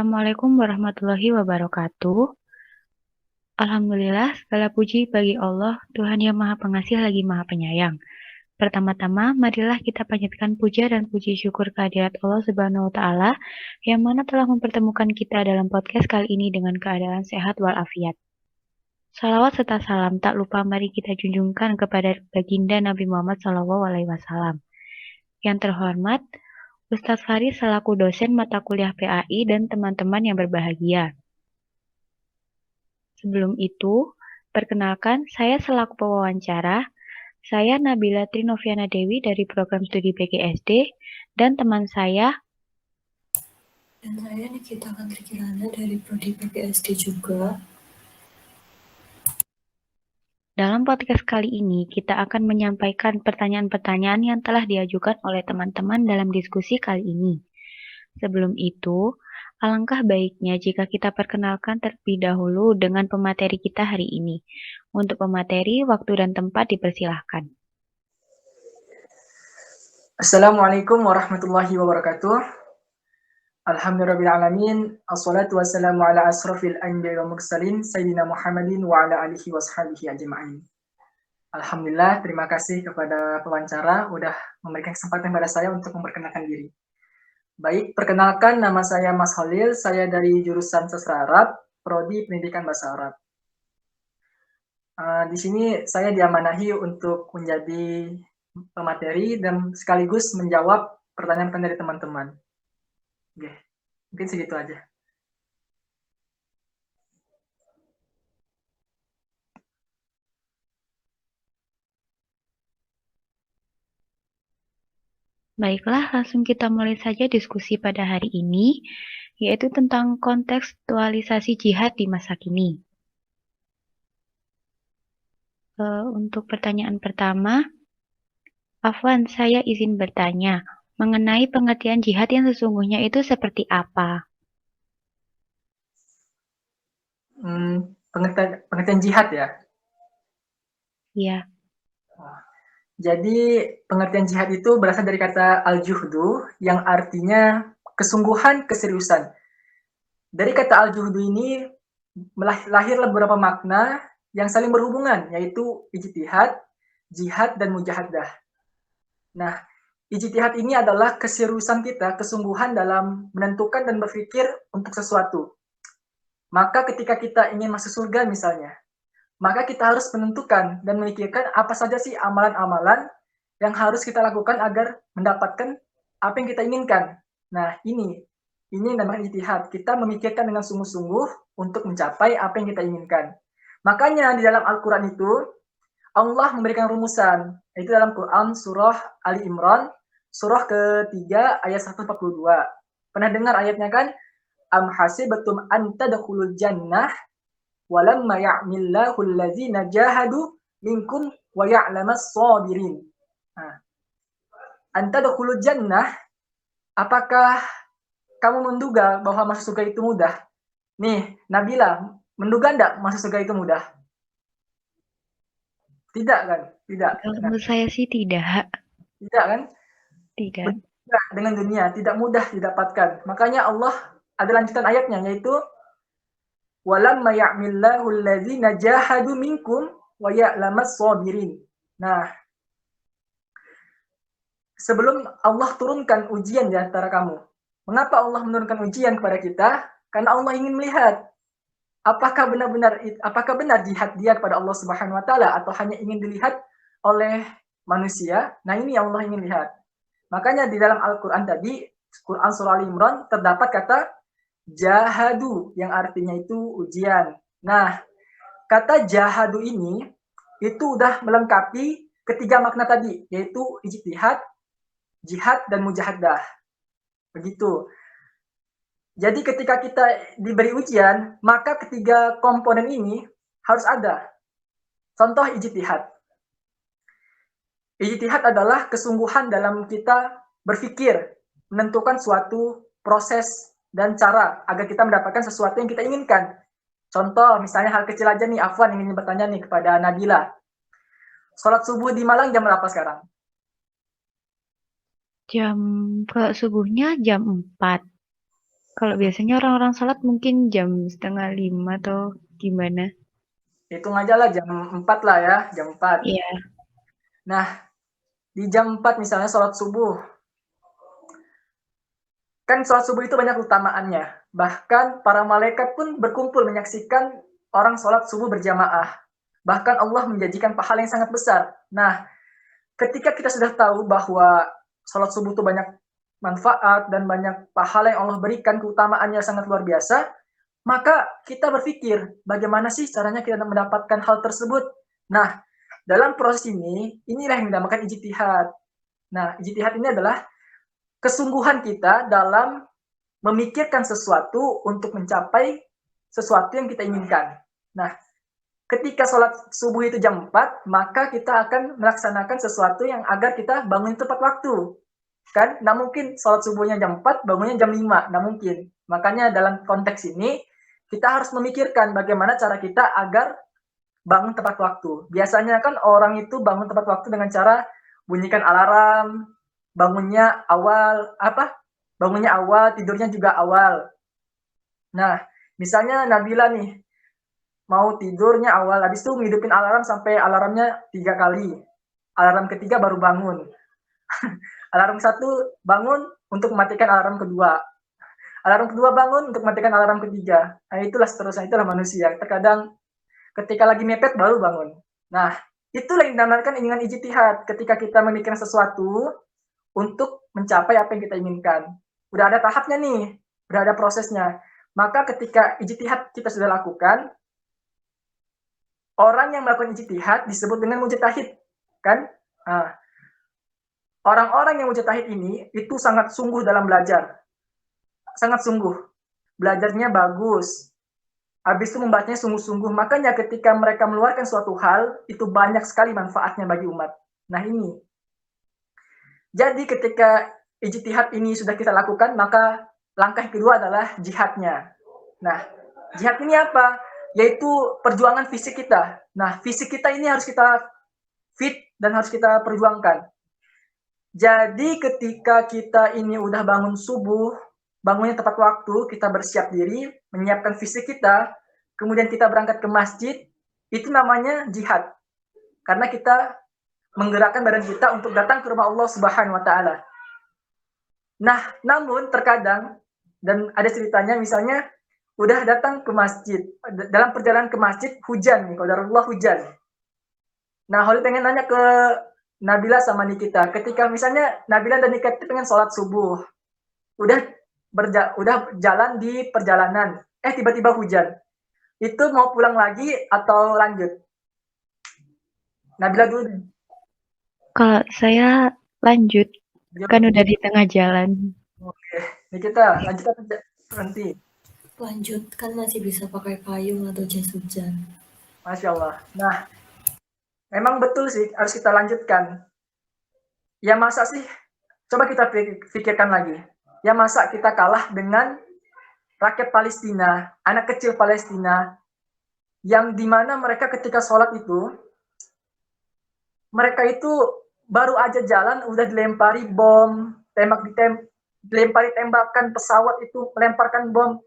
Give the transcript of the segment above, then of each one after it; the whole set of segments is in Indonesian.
Assalamualaikum warahmatullahi wabarakatuh. Alhamdulillah, segala puji bagi Allah, Tuhan yang Maha Pengasih lagi Maha Penyayang. Pertama-tama, marilah kita panjatkan puja dan puji syukur kehadirat Allah Subhanahu wa Ta'ala yang mana telah mempertemukan kita dalam podcast kali ini dengan keadaan sehat walafiat. Salawat serta salam tak lupa mari kita junjungkan kepada baginda Nabi Muhammad SAW. Yang terhormat, Ustadz Faris selaku dosen mata kuliah PAI dan teman-teman yang berbahagia. Sebelum itu, perkenalkan saya selaku pewawancara, saya Nabila Trinoviana Dewi dari program studi PGSD dan teman saya. Dan saya Nikita Kantri Kirana dari Prodi PGSD juga. Dalam podcast kali ini, kita akan menyampaikan pertanyaan-pertanyaan yang telah diajukan oleh teman-teman dalam diskusi kali ini. Sebelum itu, alangkah baiknya jika kita perkenalkan terlebih dahulu dengan pemateri kita hari ini. Untuk pemateri, waktu dan tempat dipersilahkan. Assalamualaikum warahmatullahi wabarakatuh. Alhamdulillahirrahmanirrahim. Assalatu wassalamu ala asrafil anbiya wa mursalin Sayyidina Muhammadin wa ala alihi wa sahbihi ajma'in. Alhamdulillah, terima kasih kepada pewawancara udah memberikan kesempatan kepada saya untuk memperkenalkan diri. Baik, perkenalkan nama saya Mas Khalil, saya dari jurusan Sastra Arab, Prodi Pendidikan Bahasa Arab. Di sini saya diamanahi untuk menjadi pemateri dan sekaligus menjawab pertanyaan-pertanyaan dari teman-teman. Oke, mungkin segitu aja. Baiklah, langsung kita mulai saja diskusi pada hari ini, yaitu tentang kontekstualisasi jihad di masa kini. Untuk pertanyaan pertama, Afwan, saya izin bertanya, mengenai pengertian jihad yang sesungguhnya itu seperti apa? Pengertian jihad ya? Iya. Jadi pengertian jihad itu berasal dari kata al-juhdu yang artinya kesungguhan, keseriusan. Dari kata al-juhdu ini lahirlah beberapa makna yang saling berhubungan, yaitu ijtihad, jihad, dan mujahadah. Nah, ijtihad ini adalah keseriusan kita, kesungguhan dalam menentukan dan berpikir untuk sesuatu. Maka ketika kita ingin masuk surga misalnya, maka kita harus menentukan dan memikirkan apa saja sih amalan-amalan yang harus kita lakukan agar mendapatkan apa yang kita inginkan. Nah, ini namanya ijtihad. Kita memikirkan dengan sungguh-sungguh untuk mencapai apa yang kita inginkan. Makanya di dalam Al-Quran itu, Allah memberikan rumusan. Itu dalam Quran surah Ali Imran, surah ketiga ayat 142. Pernah dengar ayatnya kan? Am hasibatum an tadkhulul jannah walamma ya'millahu allazina jahadu minkum wa ya'lamas sabirin. Nah, anta dakhulul jannah, apakah kamu menduga bahwa masuk surga itu mudah? Nih, Nabila, menduga enggak masuk surga itu mudah? Tidak kan? Tidak. Kalau menurut saya sih tidak. Tidak kan? Tidak. Dengan dunia, tidak mudah didapatkan. Makanya Allah ada lanjutan ayatnya, yaitu walamma ya'millahu allazina jahadu minkum wa ya'lamas sabirin. Nah, sebelum Allah turunkan ujian di antara kamu. Mengapa Allah menurunkan ujian kepada kita? Karena Allah ingin melihat apakah benar jihad dia kepada Allah Subhanahu wa taala atau hanya ingin dilihat oleh manusia. Nah, ini yang Allah ingin lihat. Makanya di dalam Al-Qur'an tadi, Quran surah Al Imran terdapat kata jahadu yang artinya itu ujian. Nah, kata jahadu ini itu udah melengkapi ketiga makna tadi, yaitu ijtihad, jihad, dan mujahadah. Begitu. Jadi ketika kita diberi ujian, maka ketiga komponen ini harus ada. Contoh ijtihad. Ijtihad adalah kesungguhan dalam kita berpikir, menentukan suatu proses dan cara agar kita mendapatkan sesuatu yang kita inginkan. Contoh, misalnya hal kecil aja nih, Afwan ingin bertanya nih kepada Nabila. Sholat subuh di Malang jam berapa sekarang? Subuhnya jam 4. Kalau biasanya orang-orang sholat mungkin jam 4:30 atau gimana? Hitung aja lah jam 4 lah ya, jam 4. Iya. Nah, di jam 4 misalnya sholat subuh. Kan sholat subuh itu banyak utamaannya. Bahkan para malaikat pun berkumpul menyaksikan orang sholat subuh berjamaah. Bahkan Allah menjanjikan pahala yang sangat besar. Nah, ketika kita sudah tahu bahwa sholat subuh itu banyak manfaat dan banyak pahala yang Allah berikan, keutamaannya sangat luar biasa, maka kita berpikir, bagaimana sih caranya kita mendapatkan hal tersebut? Nah, dalam proses ini, inilah yang dinamakan ijtihad. Nah, ijtihad ini adalah kesungguhan kita dalam memikirkan sesuatu untuk mencapai sesuatu yang kita inginkan. Nah, ketika sholat subuh itu jam 4, maka kita akan melaksanakan sesuatu yang agar kita bangun tepat waktu. Kan? Nah mungkin sholat subuhnya jam 4, bangunnya jam 5. Nah mungkin. Makanya dalam konteks ini, kita harus memikirkan bagaimana cara kita agar bangun tepat waktu. Biasanya kan orang itu bangun tepat waktu dengan cara bunyikan alarm, bangunnya awal, bangunnya awal, tidurnya juga awal. Nah, misalnya Nabila nih, mau tidurnya awal, habis itu ngidupin alarm sampai alarmnya 3 kali. Alarm ketiga baru bangun. Alarm satu bangun untuk mematikan alarm kedua. Alarm kedua bangun untuk mematikan alarm ketiga. Nah, itulah seterusnya, itulah manusia. Terkadang ketika lagi mepet baru bangun. Nah, itulah yang dinamakan dengan ijtihad. Ketika kita memikirkan sesuatu untuk mencapai apa yang kita inginkan. Udah ada tahapnya nih, udah ada prosesnya. Maka ketika ijtihad kita sudah lakukan, orang yang melakukan ijtihad disebut dengan mujtahid, kan? Nah, orang-orang yang mujtahid ini itu sangat sungguh dalam belajar. Sangat sungguh. Belajarnya bagus. Habis itu membacanya sungguh-sungguh. Makanya ketika mereka mengeluarkan suatu hal, itu banyak sekali manfaatnya bagi umat. Nah ini. Jadi ketika ijtihad ini sudah kita lakukan, maka langkah kedua adalah jihadnya. Nah, jihad ini apa? Yaitu perjuangan fisik kita. Nah, fisik kita ini harus kita fit dan harus kita perjuangkan. Jadi ketika kita ini udah bangun subuh, bangunnya tepat waktu, kita bersiap diri, menyiapkan fisik kita, kemudian kita berangkat ke masjid, itu namanya jihad. Karena kita menggerakkan badan kita untuk datang ke rumah Allah Subhanahu wa taala. Nah, namun terkadang dan ada ceritanya misalnya udah datang ke masjid, dalam perjalanan ke masjid hujan nih, qadarullah hujan. Nah, Holly pengen nanya ke Nabila sama Nikita, ketika misalnya Nabila dan Nikita pengen sholat subuh, udah jalan di perjalanan, tiba-tiba hujan, itu mau pulang lagi atau lanjut? Nabila dulu. Kalau saya lanjut, kan udah di tengah jalan. Oke, Nikita lanjut atau berhenti? Lanjut, kan masih bisa pakai payung atau jas hujan. Masya Allah. Nah, memang betul sih harus kita lanjutkan. Ya masa sih, coba kita pikirkan lagi. Ya masa kita kalah dengan rakyat Palestina, anak kecil Palestina, yang dimana mereka ketika sholat itu, mereka itu baru aja jalan udah dilempari bom, dilempari tembakan pesawat itu, melemparkan bom.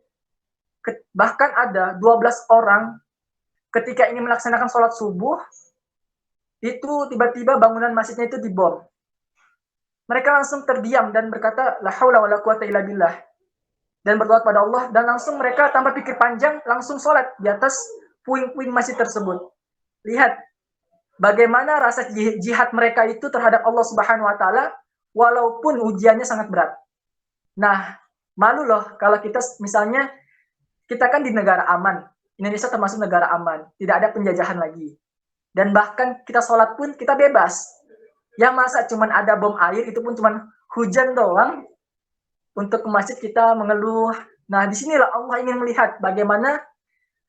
Bahkan ada 12 orang ketika ingin melaksanakan sholat subuh, itu tiba-tiba bangunan masjidnya itu dibom. Mereka langsung terdiam dan berkata, la haula wala quwata illa billah. Dan berdoa pada Allah, dan langsung mereka tanpa pikir panjang, langsung sholat di atas puing-puing masjid tersebut. Lihat, bagaimana rasa jihad mereka itu terhadap Allah Subhanahu wa taala, walaupun ujiannya sangat berat. Nah, malu loh kalau kita misalnya, kita kan di negara aman. Indonesia termasuk negara aman, tidak ada penjajahan lagi. Dan bahkan kita sholat pun kita bebas. Ya masa cuman ada bom air, itu pun cuman hujan doang, untuk ke masjid kita mengeluh. Nah, disinilah Allah ingin melihat bagaimana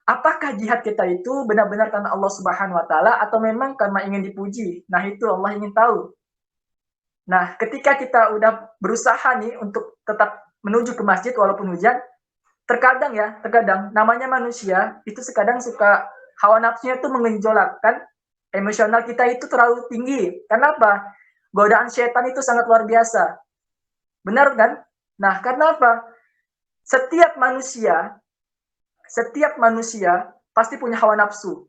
apakah jihad kita itu benar-benar karena Allah Subhanahu wa taala atau memang karena ingin dipuji. Nah, itu Allah ingin tahu. Nah, ketika kita udah berusaha nih untuk tetap menuju ke masjid walaupun hujan, terkadang namanya manusia itu sekadang suka hawa nafsunya itu mengejolak kan, emosional kita itu terlalu tinggi. Kenapa? Godaan setan itu sangat luar biasa. Benar kan? Nah, karena apa? Setiap manusia pasti punya hawa nafsu.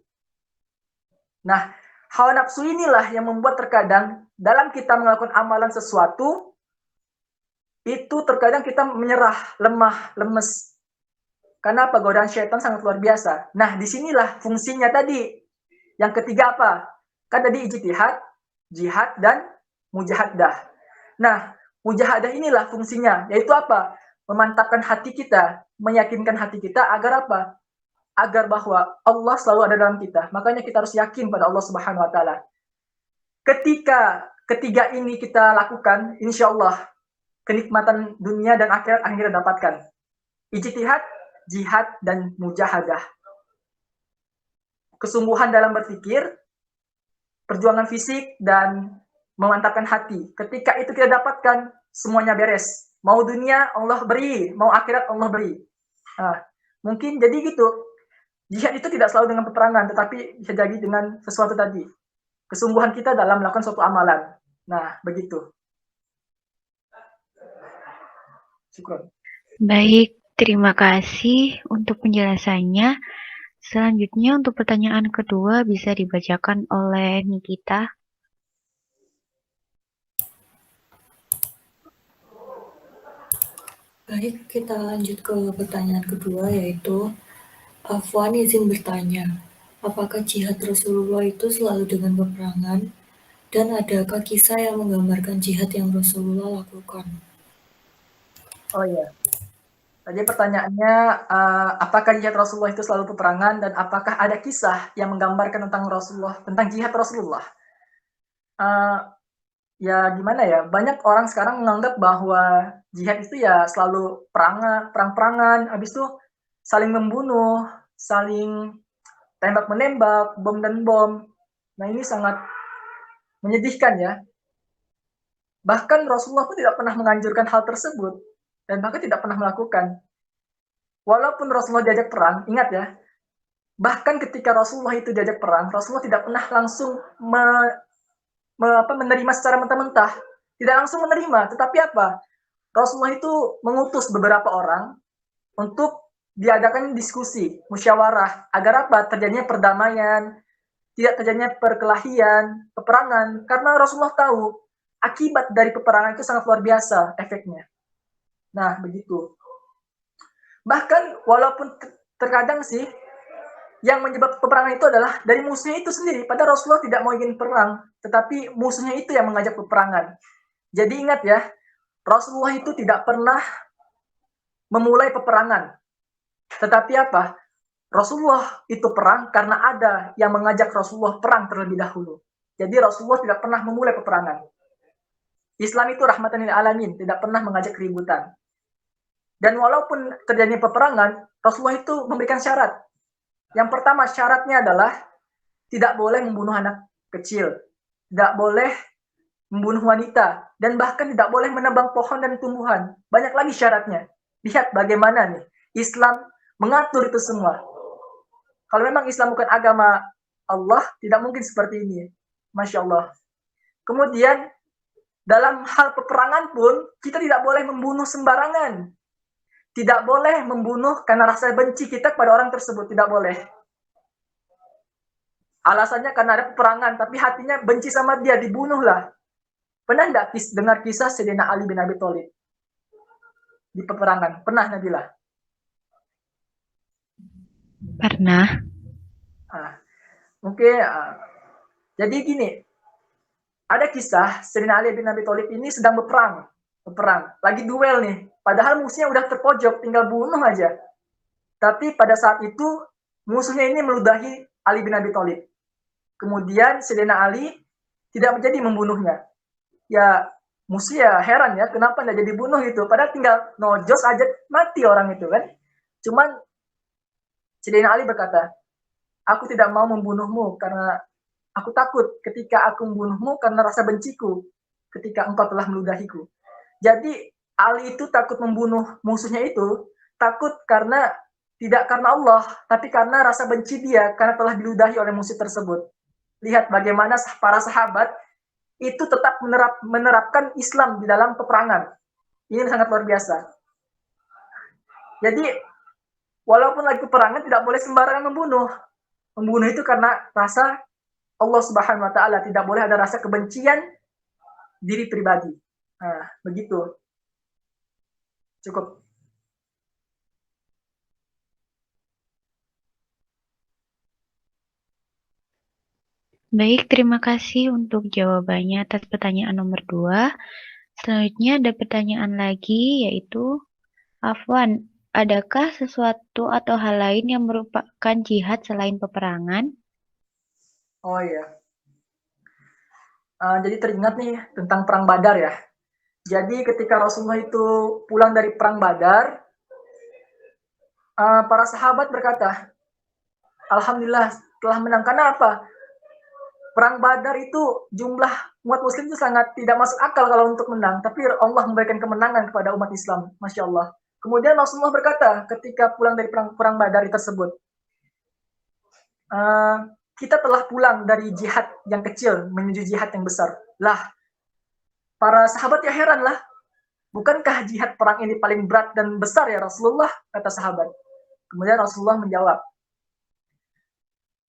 Nah, hawa nafsu inilah yang membuat terkadang dalam kita melakukan amalan sesuatu, itu terkadang kita menyerah, lemah, lemes. Karena apa? Godaan syaitan sangat luar biasa. Nah, disinilah fungsinya tadi. Yang ketiga apa? Kan tadi ijtihad, jihad, dan mujahadah. Nah, mujahadah inilah fungsinya, yaitu apa? Memantapkan hati kita, meyakinkan hati kita agar apa? Agar bahwa Allah selalu ada dalam kita. Makanya kita harus yakin pada Allah Subhanahu wa taala. Ketika ketiga ini kita lakukan, insya Allah kenikmatan dunia dan akhirat akhirnya dapatkan. Ijtihad, jihad, dan mujahadah. Kesungguhan dalam berpikir, perjuangan fisik, dan memantapkan hati. Ketika itu kita dapatkan, semuanya beres. Mau dunia Allah beri, mau akhirat Allah beri. Nah, mungkin jadi gitu. Jihad itu tidak selalu dengan peperangan, tetapi bisa jadi dengan sesuatu tadi. Kesungguhan kita dalam melakukan suatu amalan. Nah, begitu. Syukur. Baik, terima kasih untuk penjelasannya. Selanjutnya untuk pertanyaan kedua bisa dibacakan oleh Nikita. Baik, kita lanjut ke pertanyaan kedua, yaitu Afwan izin bertanya, apakah jihad Rasulullah itu selalu dengan peperangan? Dan adakah kisah yang menggambarkan jihad yang Rasulullah lakukan? Oh iya. Tadi pertanyaannya, apakah jihad Rasulullah itu selalu peperangan, dan apakah ada kisah yang menggambarkan tentang jihad Rasulullah? Ya gimana ya, banyak orang sekarang menganggap bahwa jihad itu ya selalu perang-perangan, habis itu saling membunuh, saling tembak-menembak, bom dan bom. Nah ini sangat menyedihkan ya. Bahkan Rasulullah pun tidak pernah menganjurkan hal tersebut, dan bahkan tidak pernah melakukan. Walaupun Rasulullah diajak perang, ingat ya, bahkan ketika Rasulullah itu diajak perang, Rasulullah tidak pernah langsung menerima secara mentah-mentah. Tidak langsung menerima, tetapi apa? Rasulullah itu mengutus beberapa orang untuk diadakan diskusi, musyawarah, agar apa? Terjadinya perdamaian, tidak terjadinya perkelahian, peperangan, karena Rasulullah tahu akibat dari peperangan itu sangat luar biasa efeknya. Nah, begitu. Bahkan walaupun terkadang sih yang menyebabkan peperangan itu adalah dari musuhnya itu sendiri. Padahal Rasulullah tidak mau ingin perang, tetapi musuhnya itu yang mengajak peperangan. Jadi ingat ya, Rasulullah itu tidak pernah memulai peperangan. Tetapi apa? Rasulullah itu perang karena ada yang mengajak Rasulullah perang terlebih dahulu. Jadi Rasulullah tidak pernah memulai peperangan. Islam itu rahmatan lil alamin, tidak pernah mengajak keributan. Dan walaupun terjadinya peperangan, Rasulullah itu memberikan syarat. Yang pertama syaratnya adalah tidak boleh membunuh anak kecil, tidak boleh membunuh wanita, dan bahkan tidak boleh menebang pohon dan tumbuhan. Banyak lagi syaratnya. Lihat bagaimana nih Islam mengatur itu semua. Kalau memang Islam bukan agama Allah, tidak mungkin seperti ini. Masya Allah. Kemudian dalam hal peperangan pun kita tidak boleh membunuh sembarangan. Tidak boleh membunuh karena rasa benci kita kepada orang tersebut, tidak boleh. Alasannya karena ada peperangan, tapi hatinya benci sama dia, dibunuhlah. Pernah enggak dengar kisah Sayyidina Ali bin Abi Thalib di peperangan? Pernah, Nabila? Pernah. Mungkin jadi gini, ada kisah Sayyidina Ali bin Abi Thalib ini sedang berperang, lagi duel nih. Padahal musuhnya udah terpojok, tinggal bunuh aja. Tapi pada saat itu musuhnya ini meludahi Ali bin Abi Thalib. Kemudian Sayyidina Ali tidak menjadi membunuhnya. Ya musuhnya heran ya, kenapa tidak jadi bunuh gitu. Padahal tinggal nojos aja mati orang itu kan. Cuman Sayyidina Ali berkata, aku tidak mau membunuhmu karena aku takut ketika aku membunuhmu karena rasa benciku ketika engkau telah meludahiku. Jadi Ali itu takut membunuh musuhnya itu, takut tidak karena Allah, tapi karena rasa benci dia karena telah diludahi oleh musuh tersebut. Lihat bagaimana para sahabat itu tetap menerapkan Islam di dalam peperangan. Ini sangat luar biasa. Jadi walaupun lagi peperangan tidak boleh sembarangan membunuh. Membunuh itu karena rasa Allah Subhanahu wa taala, tidak boleh ada rasa kebencian diri pribadi. Nah, begitu. Cukup. Baik, terima kasih untuk jawabannya atas pertanyaan nomor 2. Selanjutnya ada pertanyaan lagi, yaitu, Afwan, adakah sesuatu atau hal lain yang merupakan jihad selain peperangan? Oh iya. Jadi teringat nih tentang perang Badar ya. Jadi ketika Rasulullah itu pulang dari perang Badar, para sahabat berkata, Alhamdulillah telah menang. Karena apa? Perang Badar itu jumlah umat muslim itu sangat tidak masuk akal kalau untuk menang. Tapi Allah memberikan kemenangan kepada umat Islam. Masya Allah. Kemudian Rasulullah berkata ketika pulang dari perang Badar tersebut, kita telah pulang dari jihad yang kecil menuju jihad yang besar. Lah, para sahabat ya heran lah. Bukankah jihad perang ini paling berat dan besar ya Rasulullah? Kata sahabat. Kemudian Rasulullah menjawab,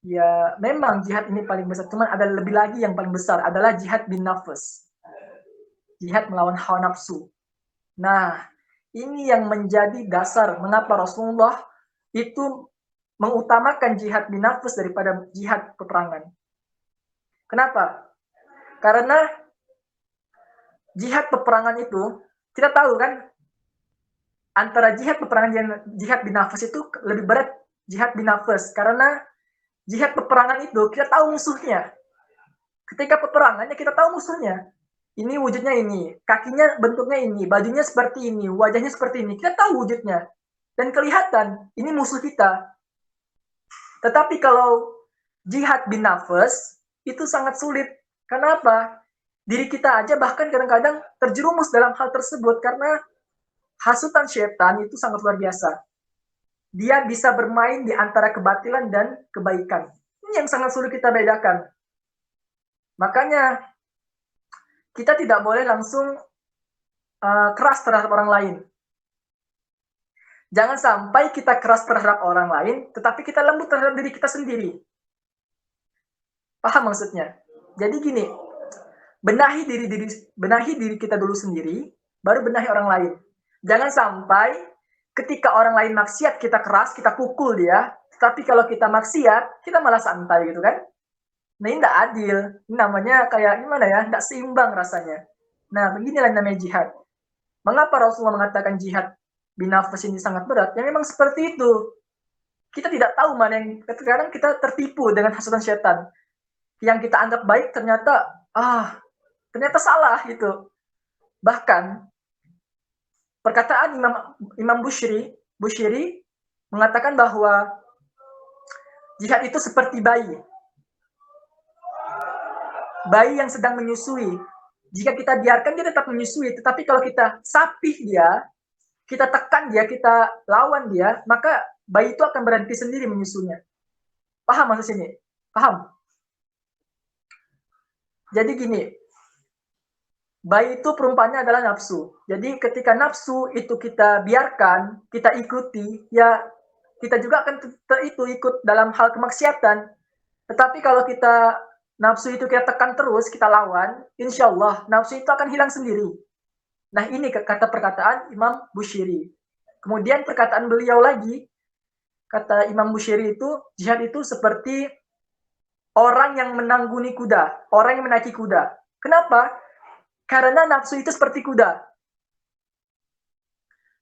ya memang jihad ini paling besar. Cuman ada lebih lagi yang paling besar adalah jihad bin nafs. Jihad melawan hawa nafsu. Nah, ini yang menjadi dasar mengapa Rasulullah itu mengutamakan jihad bin nafs daripada jihad peperangan. Kenapa? Karena jihad peperangan itu, kita tahu kan, antara jihad peperangan dan jihad bin nafs itu lebih berat jihad bin nafs. Karena jihad peperangan itu kita tahu musuhnya. Ketika peperangannya kita tahu musuhnya. Ini wujudnya ini, kakinya bentuknya ini, bajunya seperti ini, wajahnya seperti ini. Kita tahu wujudnya. Dan kelihatan, ini musuh kita. Tetapi kalau jihad bin nafs, itu sangat sulit. Kenapa? Diri kita aja bahkan kadang-kadang terjerumus dalam hal tersebut karena hasutan syaitan itu sangat luar biasa. Dia bisa bermain di antara kebatilan dan kebaikan. Ini yang sangat sulit kita bedakan. Makanya kita tidak boleh langsung keras terhadap orang lain. Jangan sampai kita keras terhadap orang lain, tetapi kita lembut terhadap diri kita sendiri. Paham maksudnya? Jadi gini, benahi diri kita dulu sendiri, baru benahi orang lain. Jangan sampai ketika orang lain maksiat kita keras, kita pukul dia, tapi kalau kita maksiat, kita malah santai gitu kan? Nah ini tidak adil, ini namanya kayak gimana ya, tidak seimbang rasanya. Nah beginilah namanya jihad. Mengapa Rasulullah mengatakan jihad bin nafs ini sangat berat? Ya memang seperti itu. Kita tidak tahu mana yang, kadang kita tertipu dengan hasutan syaitan. Yang kita anggap baik ternyata salah gitu. Bahkan perkataan Imam Bushiri mengatakan bahwa jihad itu seperti bayi. Bayi yang sedang menyusui. Jika kita biarkan dia tetap menyusui, tetapi kalau kita sapih dia, kita tekan dia, kita lawan dia, maka bayi itu akan berhenti sendiri menyusunya. Paham maksud sini? Paham? Jadi gini, bayi itu perumpamannya adalah nafsu. Jadi ketika nafsu itu kita biarkan, kita ikuti, ya kita juga akan ikut dalam hal kemaksiatan. Tetapi kalau kita nafsu itu kita tekan terus, kita lawan, insya Allah nafsu itu akan hilang sendiri. Nah ini kata perkataan Imam Bushiri. Kemudian perkataan beliau lagi, kata Imam Bushiri itu, jihad itu seperti orang yang menangguni kuda, orang yang menaiki kuda. Kenapa? Karena nafsu itu seperti kuda.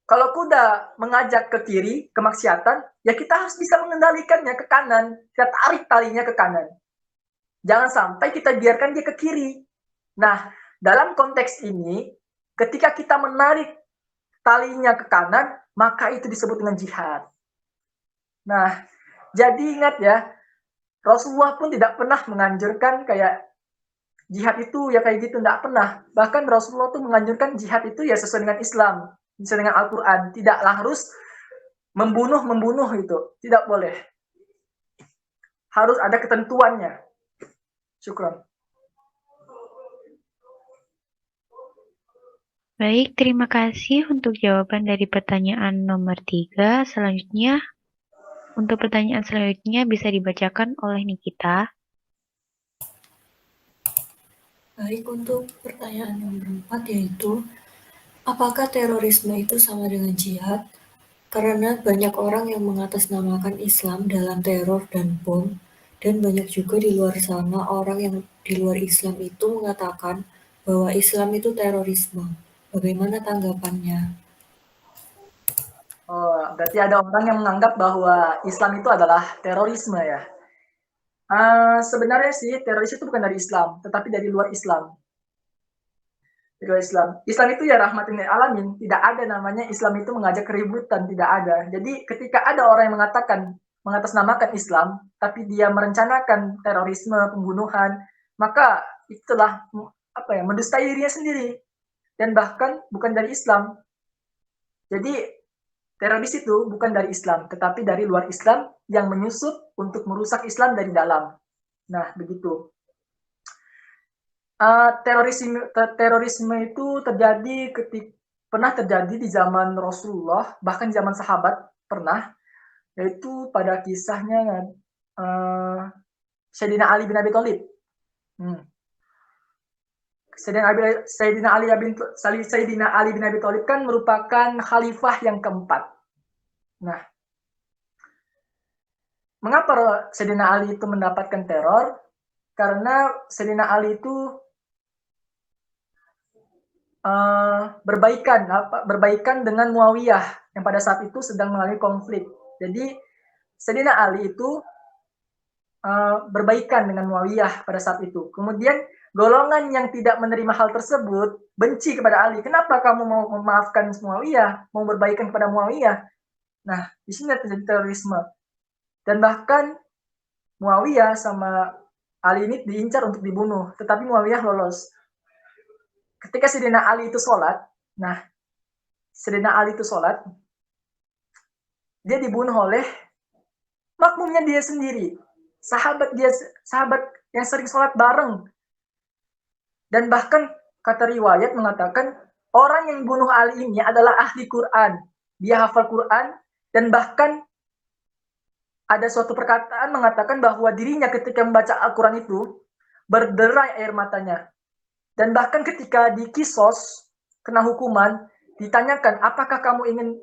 Kalau kuda mengajak ke kiri, kemaksiatan, ya kita harus bisa mengendalikannya ke kanan. Kita tarik talinya ke kanan. Jangan sampai kita biarkan dia ke kiri. Nah, dalam konteks ini, ketika kita menarik talinya ke kanan, maka itu disebut dengan jihad. Nah, jadi ingat ya, Rasulullah pun tidak pernah menganjurkan kayak jihad itu ya kayak gitu, tidak pernah. Bahkan Rasulullah tuh menganjurkan jihad itu ya sesuai dengan Islam, sesuai dengan Al-Quran. Tidaklah harus membunuh itu, tidak boleh. Harus ada ketentuannya. Syukran. Baik, terima kasih untuk jawaban dari pertanyaan nomor 3. Selanjutnya, untuk pertanyaan selanjutnya bisa dibacakan oleh Nikita. Baik, untuk pertanyaan nomor 4 yaitu, apakah terorisme itu sama dengan jihad? Karena banyak orang yang mengatasnamakan Islam dalam teror dan bom, dan banyak juga di luar sana orang yang di luar Islam itu mengatakan bahwa Islam itu terorisme. Bagaimana tanggapannya? Oh, berarti ada orang yang menganggap bahwa Islam itu adalah terorisme ya. Sebenarnya sih teroris itu bukan dari Islam, tetapi dari luar Islam. Dari luar Islam. Islam itu ya rahmatin lil alamin. Tidak ada namanya Islam itu mengajak keributan, tidak ada. Jadi ketika ada orang yang mengatakan mengatasnamakan Islam, tapi dia merencanakan terorisme, pembunuhan, maka itulah apa ya, mendustai dirinya sendiri dan bahkan bukan dari Islam. Jadi teroris itu bukan dari Islam, tetapi dari luar Islam yang menyusup untuk merusak Islam dari dalam. Nah, begitu. Terorisme itu pernah terjadi di zaman Rasulullah, bahkan zaman sahabat pernah, yaitu pada kisahnya Sayyidina Ali bin Abi Thalib. Sayyidina Ali bin Abi Thalib kan merupakan khalifah yang keempat. Nah, mengapa Sayyidina Ali itu mendapatkan teror? Karena Sayyidina Ali itu berbaikan dengan Muawiyah yang pada saat itu sedang mengalami konflik. Jadi Sayyidina Ali itu berbaikan dengan Muawiyah pada saat itu. Kemudian golongan yang tidak menerima hal tersebut benci kepada Ali. Kenapa kamu mau memaafkan Muawiyah, mau berbaikan kepada Muawiyah? Nah, di sini terjadi terorisme. Dan bahkan Muawiyah sama Ali ini diincar untuk dibunuh, tetapi Muawiyah lolos. Ketika Sayyidina Ali itu sholat, dia dibunuh oleh makmumnya dia sendiri, sahabat yang sering sholat bareng. Dan bahkan kata riwayat mengatakan orang yang bunuh Ali ini adalah ahli Quran, dia hafal Quran, dan bahkan ada suatu perkataan mengatakan bahwa dirinya ketika membaca Al-Quran itu berderai air matanya. Dan bahkan ketika di kisos, kena hukuman, ditanyakan, apakah kamu ingin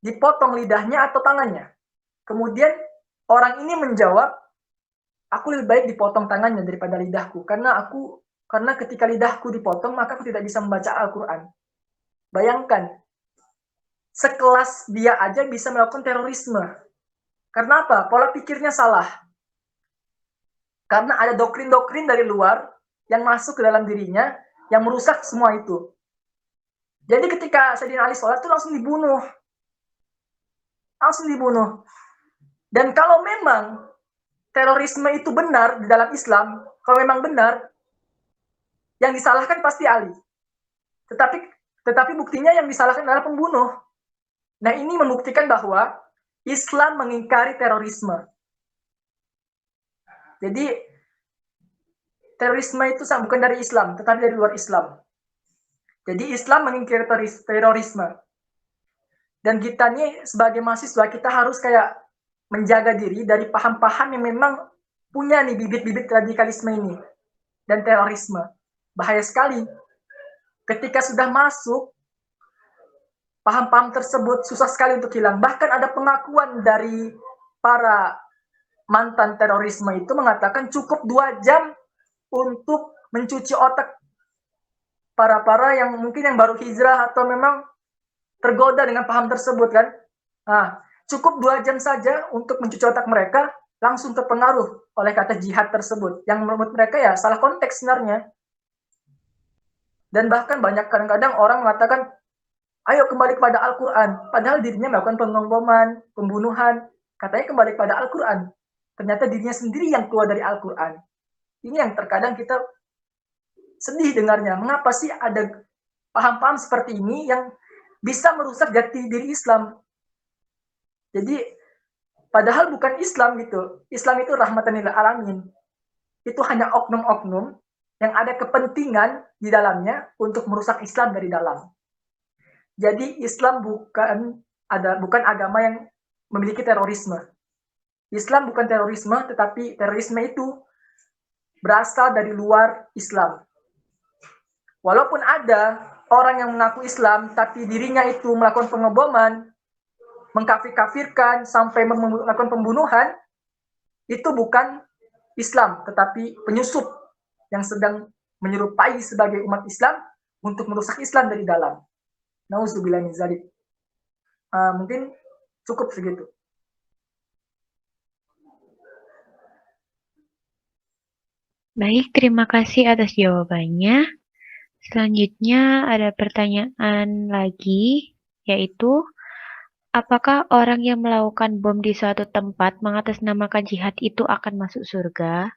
dipotong lidahnya atau tangannya? Kemudian orang ini menjawab, aku lebih baik dipotong tangannya daripada lidahku, karena ketika lidahku dipotong, maka aku tidak bisa membaca Al-Quran. Bayangkan, sekelas dia aja bisa melakukan terorisme. Karena apa? Pola pikirnya salah. Karena ada doktrin-doktrin dari luar yang masuk ke dalam dirinya, yang merusak semua itu. Jadi ketika Sayyidina Ali sholat itu langsung dibunuh. Dan kalau memang terorisme itu benar di dalam Islam, kalau memang benar, yang disalahkan pasti Ali. Tetapi buktinya yang disalahkan adalah pembunuh. Nah, ini membuktikan bahwa Islam mengingkari terorisme. Jadi terorisme itu bukan dari Islam, tetapi dari luar Islam. Jadi Islam mengingkari terorisme. Dan kita nih sebagai mahasiswa, kita harus kayak menjaga diri dari paham-paham yang memang punya nih bibit-bibit radikalisme ini dan terorisme. Bahaya sekali. Ketika sudah masuk, paham-paham tersebut susah sekali untuk hilang. Bahkan ada pengakuan dari para mantan terorisme itu mengatakan cukup 2 jam untuk mencuci otak para yang mungkin yang baru hijrah atau memang tergoda dengan paham tersebut kan. Nah, cukup 2 jam saja untuk mencuci otak mereka, langsung terpengaruh oleh kata jihad tersebut, yang menurut mereka ya salah konteks sebenarnya. Dan bahkan banyak kadang-kadang orang mengatakan, ayo kembali kepada Al-Quran, padahal dirinya melakukan pengeboman, pembunuhan, katanya kembali kepada Al-Quran. Ternyata dirinya sendiri yang keluar dari Al-Quran. Ini yang terkadang kita sedih dengarnya. Mengapa sih ada paham-paham seperti ini yang bisa merusak jati diri Islam? Jadi, padahal bukan Islam gitu. Islam itu rahmatan lil alamin. Itu hanya oknum-oknum yang ada kepentingan di dalamnya untuk merusak Islam dari dalam. Jadi Islam bukan agama yang memiliki terorisme. Islam bukan terorisme, tetapi terorisme itu berasal dari luar Islam. Walaupun ada orang yang mengaku Islam, tapi dirinya itu melakukan pengeboman, mengkafir-kafirkan, sampai melakukan pembunuhan, itu bukan Islam, tetapi penyusup yang sedang menyerupai sebagai umat Islam untuk merusak Islam dari dalam. Nauzubillah min dzalik. Mungkin cukup segitu. Baik, terima kasih atas jawabannya. Selanjutnya ada pertanyaan lagi, yaitu apakah orang yang melakukan bom di suatu tempat mengatasnamakan jihad itu akan masuk surga?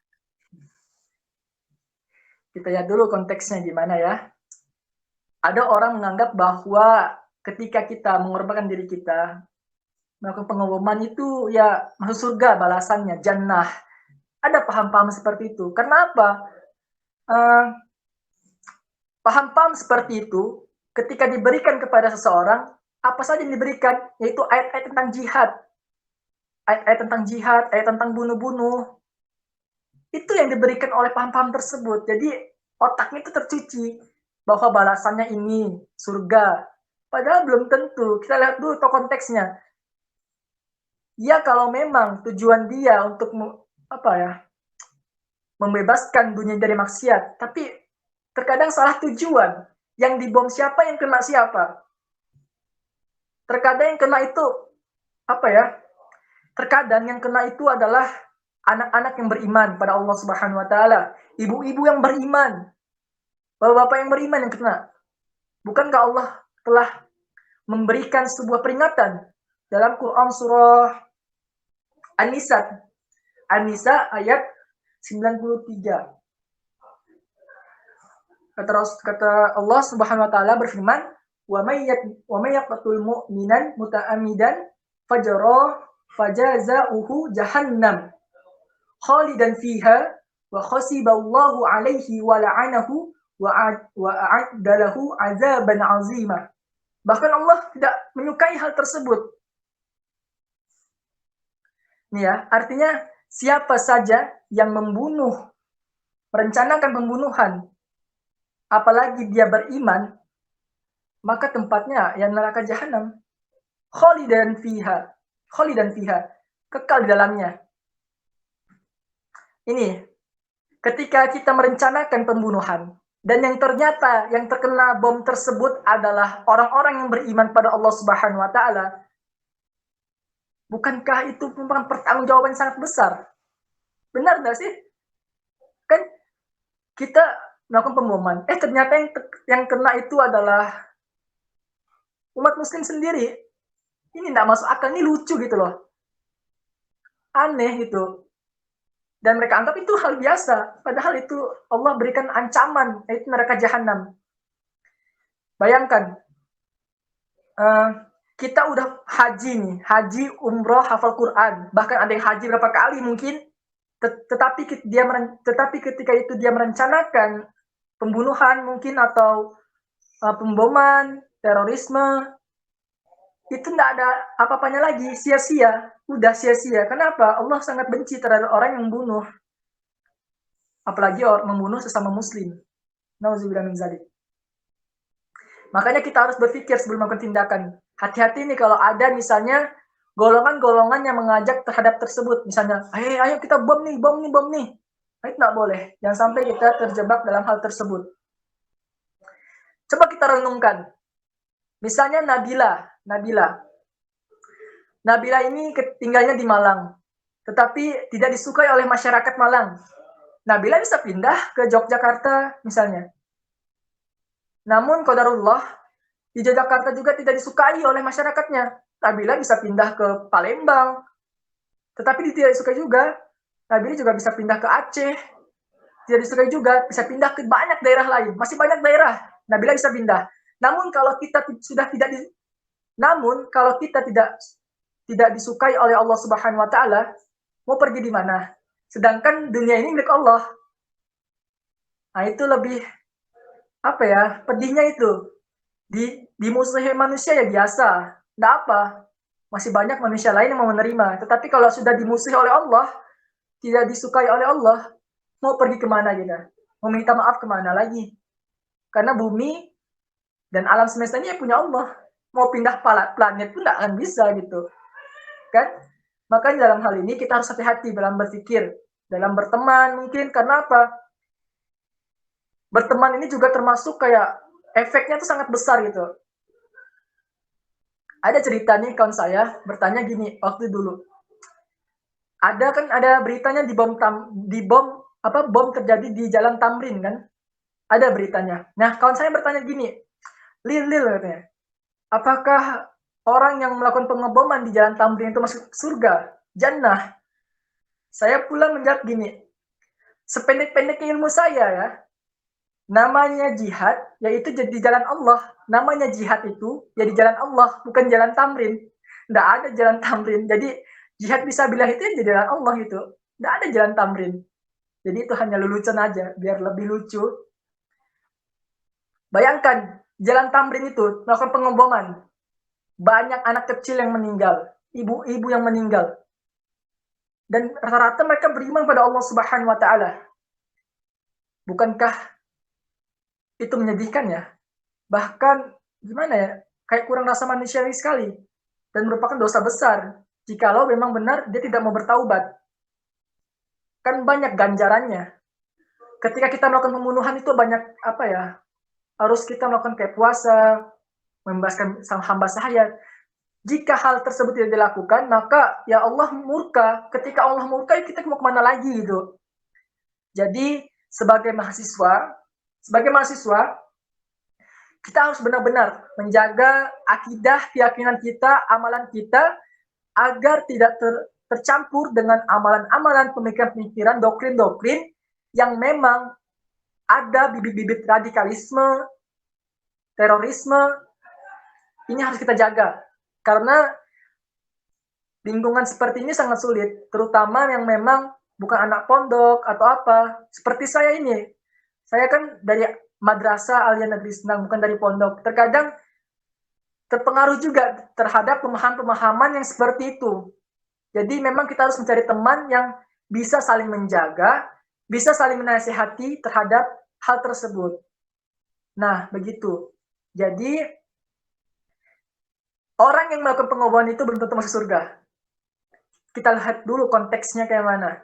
Kita lihat dulu konteksnya gimana ya. Ada orang menganggap bahwa ketika kita mengorbankan diri kita, melakukan pengeboman itu ya masuk surga balasannya, jannah. Ada paham-paham seperti itu. Karena apa? Paham-paham seperti itu ketika diberikan kepada seseorang, apa saja yang diberikan, yaitu ayat-ayat tentang jihad. Ayat-ayat tentang jihad, ayat tentang bunuh-bunuh. Itu yang diberikan oleh paham-paham tersebut. Jadi otaknya itu tercuci bahwa balasannya ini surga. Padahal belum tentu. Kita lihat dulu konteksnya. Ya kalau memang tujuan dia untuk membebaskan dunia dari maksiat, tapi terkadang salah tujuan. Yang dibom siapa, yang kena siapa? Terkadang yang kena itu terkadang yang kena itu adalah anak-anak yang beriman pada Allah Subhanahu wa taala, ibu-ibu yang beriman, bapak-bapak yang beriman yang kena. Bukankah Allah telah memberikan sebuah peringatan dalam Quran surah An-Nisa ayat 93. Kata Allah Subhanahu wa taala berfirman, "Wa may yaqtul mu'minan muta'ammidan fajaza'uhu jahannam khalidan fiha wa khasiballahu alaihi wa la'anahu wa a'adda lahu 'adzaban 'azima." Bahkan Allah tidak menyukai hal tersebut. Nih ya, artinya siapa saja yang merencanakan pembunuhan, apalagi dia beriman, maka tempatnya yang neraka jahanam. Khalidan fiha, kekal di dalamnya. Ini, ketika kita merencanakan pembunuhan, dan yang ternyata yang terkena bom tersebut adalah orang-orang yang beriman pada Allah Subhanahu wa taala, bukankah itu merupakan pertanggungjawaban yang sangat besar? Benar nggak sih? Kan kita melakukan pemboman, ternyata yang kena itu adalah umat muslim sendiri. Ini nggak masuk akal, ini lucu gitu loh. Aneh gitu. Dan mereka anggap itu hal biasa. Padahal itu Allah berikan ancaman, yaitu neraka jahanam. Bayangkan, kita udah haji, umroh, hafal Quran. Bahkan ada yang haji berapa kali mungkin. Tetapi ketika itu dia merencanakan pembunuhan mungkin atau pemboman, terorisme, itu tidak ada apa-apanya lagi, sia-sia, udah sia-sia. Kenapa? Allah sangat benci terhadap orang yang membunuh, apalagi orang membunuh sesama muslim. Nauzubillah min dzalik. Makanya kita harus berpikir sebelum melakukan tindakan. Hati-hati nih kalau ada misalnya golongan-golongan yang mengajak terhadap tersebut, misalnya, ayo kita bom nih. Nah, itu tidak boleh. Jangan sampai kita terjebak dalam hal tersebut. Coba kita renungkan. Misalnya Nabila ini tinggalnya di Malang, tetapi tidak disukai oleh masyarakat Malang. Nabila bisa pindah ke Yogyakarta misalnya. Namun qadarullah, di Yogyakarta juga tidak disukai oleh masyarakatnya. Nabila bisa pindah ke Palembang, tetapi tidak disukai juga. Nabila juga bisa pindah ke Aceh, tidak disukai juga, bisa pindah ke banyak daerah lain. Masih banyak daerah, Nabila bisa pindah. Namun kalau kita tidak disukai oleh Allah Subhanahu wa taala, mau pergi di mana? Sedangkan dunia ini milik Allah. Nah, itu lebih pedihnya itu. dimusuhi manusia ya biasa, nggak apa. Masih banyak manusia lain yang mau menerima. Tetapi kalau sudah dimusuhi oleh Allah, tidak disukai oleh Allah, mau pergi kemana kita? Mau minta maaf kemana lagi? Karena bumi dan alam semesta ini ya punya Allah. Mau pindah planet pun nggak akan bisa gitu. Kan? Makanya dalam hal ini kita harus hati-hati dalam berpikir, dalam berteman mungkin. Karena apa? Berteman ini juga termasuk kayak efeknya itu sangat besar gitu. Ada cerita nih kawan saya bertanya gini waktu dulu. Ada beritanya bom terjadi di Jalan Tamrin kan? Ada beritanya. Nah, kawan saya bertanya gini, Lil katanya, apakah orang yang melakukan pengeboman di Jalan Tamrin itu masuk surga? Jannah. Saya pula menjawab gini, sependek-pendeknya ilmu saya ya, namanya jihad, yaitu di jalan Allah. Namanya jihad itu, ya di jalan Allah, bukan jalan tamrin. Nggak ada jalan tamrin. Jadi, jihad fisabilillah itu ya di jalan Allah gitu. Nggak ada jalan tamrin. Jadi itu hanya lelucon aja, biar lebih lucu. Bayangkan, jalan tamrin itu melakukan pengeboman. Banyak anak kecil yang meninggal, ibu-ibu yang meninggal. Dan rata-rata mereka beriman pada Allah Subhanahu wa Ta'ala. Bukankah itu menyedihkan ya? Bahkan gimana ya, kayak kurang rasa manusiawi sekali dan merupakan dosa besar jikalau memang benar dia tidak mau bertaubat. Kan banyak ganjarannya. Ketika kita melakukan pembunuhan itu banyak apa ya, harus kita melakukan kayak puasa, membebaskan sang hamba sahaya. Jika hal tersebut tidak dilakukan, maka ya Allah murka. Ketika Allah murka, kita mau kemana lagi gitu. Jadi sebagai mahasiswa, kita harus benar-benar menjaga akidah, keyakinan kita, amalan kita, agar tidak tercampur dengan amalan-amalan, pemikiran-pemikiran, doktrin-doktrin yang memang ada bibit-bibit radikalisme, terorisme. Ini harus kita jaga. Karena lingkungan seperti ini sangat sulit, terutama yang memang bukan anak pondok atau apa. Seperti saya ini. Saya kan dari Madrasah Aliyah Negeri Sendang, bukan dari pondok. Terkadang terpengaruh juga terhadap pemahaman-pemahaman yang seperti itu. Jadi memang kita harus mencari teman yang bisa saling menjaga, bisa saling menasihati terhadap hal tersebut. Nah, begitu. Jadi orang yang melakukan pengobatan itu belum tentu masuk surga. Kita lihat dulu konteksnya kayak mana.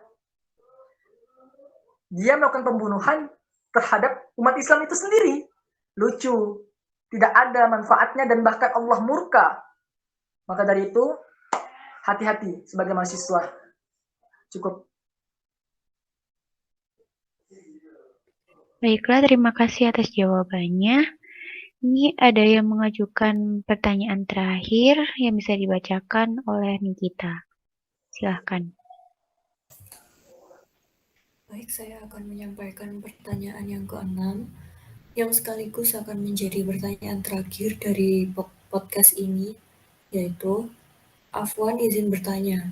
Dia melakukan pembunuhan terhadap umat Islam itu sendiri. Lucu. Tidak ada manfaatnya dan bahkan Allah murka. Maka dari itu, hati-hati sebagai mahasiswa. Cukup. Baiklah, terima kasih atas jawabannya. Ini ada yang mengajukan pertanyaan terakhir yang bisa dibacakan oleh Nikita. Silahkan. Baik, saya akan menyampaikan pertanyaan yang ke-6, yang sekaligus akan menjadi pertanyaan terakhir dari podcast ini, yaitu, Afwan izin bertanya,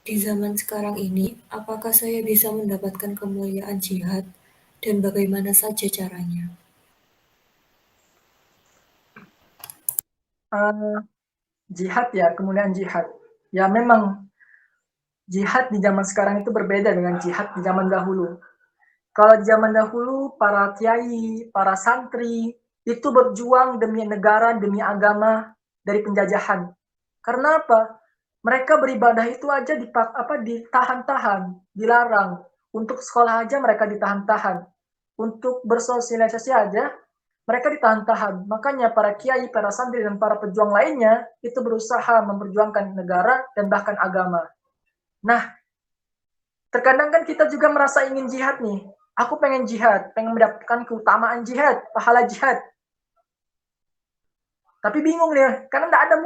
di zaman sekarang ini, apakah saya bisa mendapatkan kemuliaan jihad dan bagaimana saja caranya? Jihad ya, kemuliaan jihad. Ya memang jihad di zaman sekarang itu berbeda dengan jihad di zaman dahulu. Kalau di zaman dahulu, para kiai, para santri, itu berjuang demi negara, demi agama, dari penjajahan. Karena apa? Mereka beribadah itu aja ditahan-tahan, dilarang. Untuk sekolah aja mereka ditahan-tahan. Untuk bersosialisasi aja, mereka ditahan-tahan. Makanya para kiai, para santri, dan para pejuang lainnya, itu berusaha memperjuangkan negara dan bahkan agama. Nah, terkadang kan kita juga merasa ingin jihad nih. Aku pengen jihad, pengen mendapatkan keutamaan jihad, pahala jihad. Tapi bingung nih, karena nggak ada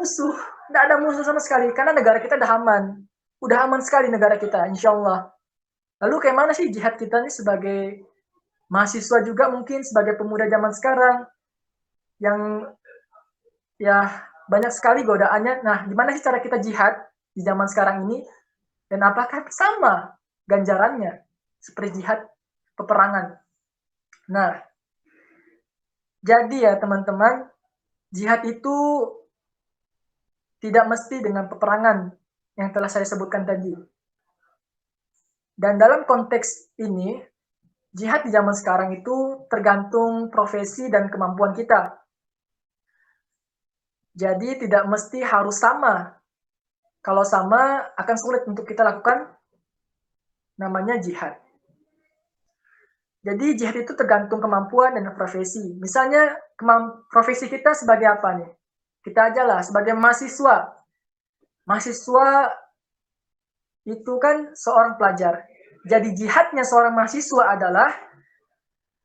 musuh sama sekali, karena negara kita udah aman sekali negara kita, insya Allah. Lalu kayak mana sih jihad kita nih sebagai mahasiswa juga mungkin, sebagai pemuda zaman sekarang, yang ya banyak sekali godaannya. Nah, gimana sih cara kita jihad di zaman sekarang ini, dan apakah sama ganjarannya seperti jihad peperangan? Nah, jadi ya teman-teman, jihad itu tidak mesti dengan peperangan yang telah saya sebutkan tadi. Dan dalam konteks ini, jihad di zaman sekarang itu tergantung profesi dan kemampuan kita. Jadi tidak mesti harus sama. Kalau sama akan sulit untuk kita lakukan namanya jihad. Jadi jihad itu tergantung kemampuan dan profesi. Misalnya profesi kita sebagai apa nih? Kita aja lah sebagai mahasiswa. Mahasiswa itu kan seorang pelajar. Jadi jihadnya seorang mahasiswa adalah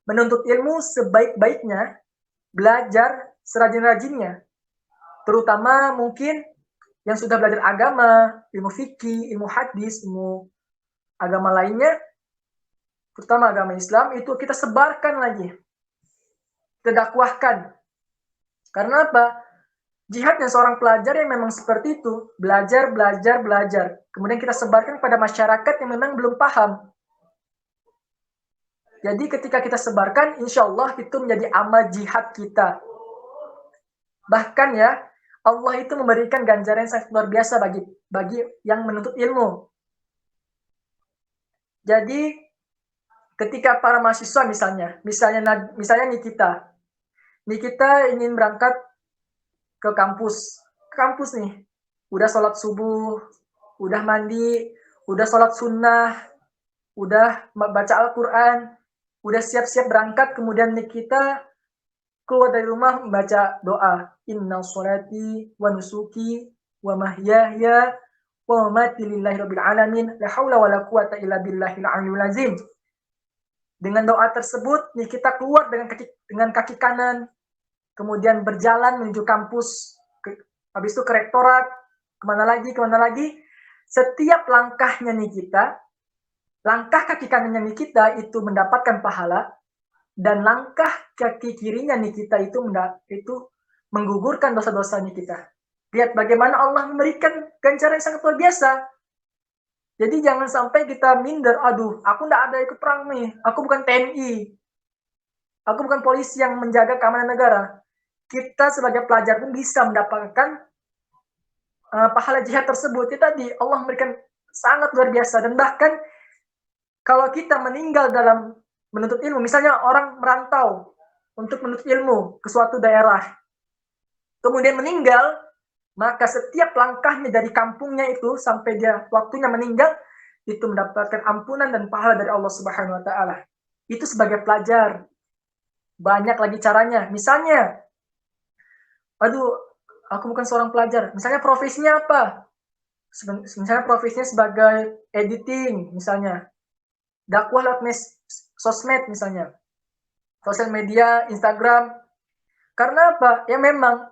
menuntut ilmu sebaik-baiknya, belajar serajin-rajinnya. Terutama mungkin yang sudah belajar agama, ilmu fikih, ilmu hadis, ilmu agama lainnya, terutama agama Islam, itu kita sebarkan lagi. Kita dakwahkan. Karena apa? Jihadnya seorang pelajar yang memang seperti itu. Belajar, belajar, belajar. Kemudian kita sebarkan pada masyarakat yang memang belum paham. Jadi ketika kita sebarkan, insya Allah itu menjadi amal jihad kita. Bahkan ya, Allah itu memberikan ganjaran yang sangat luar biasa bagi yang menuntut ilmu. Jadi ketika para mahasiswa misalnya Nikita ingin berangkat ke kampus nih, udah sholat subuh, udah mandi, udah sholat sunnah, udah baca Al-Quran, udah siap-siap berangkat, kemudian Nikita keluar dari rumah membaca doa, inna sholati wa nusuki wa mahyaya wa mamati lillahi rabbil alamin la haula wa la quwata illa billahil aliyyil azim. Dengan doa tersebut, Nikita keluar dengan kaki kanan, kemudian berjalan menuju kampus, habis itu ke rektorat, kemana lagi. Setiap langkahnya Nikita, langkah kaki kanannya Nikita itu mendapatkan pahala, dan langkah kaki kirinya Nikita itu menggugurkan dosa-dosa Nikita. Lihat bagaimana Allah memberikan ganjaran yang sangat luar biasa. Jadi jangan sampai kita minder, aduh, aku nggak ada ikut perang nih, aku bukan TNI, aku bukan polisi yang menjaga keamanan negara. Kita sebagai pelajar pun bisa mendapatkan pahala jihad tersebut. Itu tadi Allah memberikan sangat luar biasa. Dan bahkan kalau kita meninggal dalam menuntut ilmu, misalnya orang merantau untuk menuntut ilmu ke suatu daerah, kemudian meninggal, maka setiap langkahnya dari kampungnya itu sampai dia waktunya meninggal, itu mendapatkan ampunan dan pahala dari Allah Subhanahu wa taala. Itu sebagai pelajar. Banyak lagi caranya. Misalnya, aduh, aku bukan seorang pelajar. Misalnya profesinya apa? Misalnya profesinya sebagai editing, misalnya. Dakwah lewat sosmed misalnya. Sosial media, Instagram. Karena apa? Ya memang